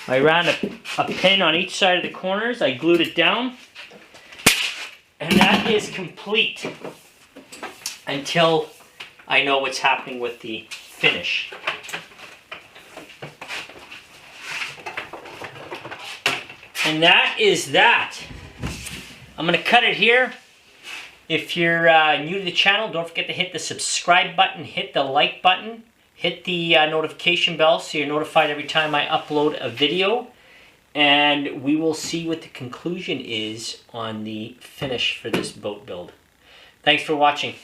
I ran a pin on each side of the corners. I glued it down. And that is complete until I know what's happening with the finish. And that is that. I'm going to cut it here. If you're new to the channel, don't forget to hit the subscribe button, hit the like button, hit the notification bell so you're notified every time I upload a video. And we will see what the conclusion is on the finish for this boat build. Thanks for watching.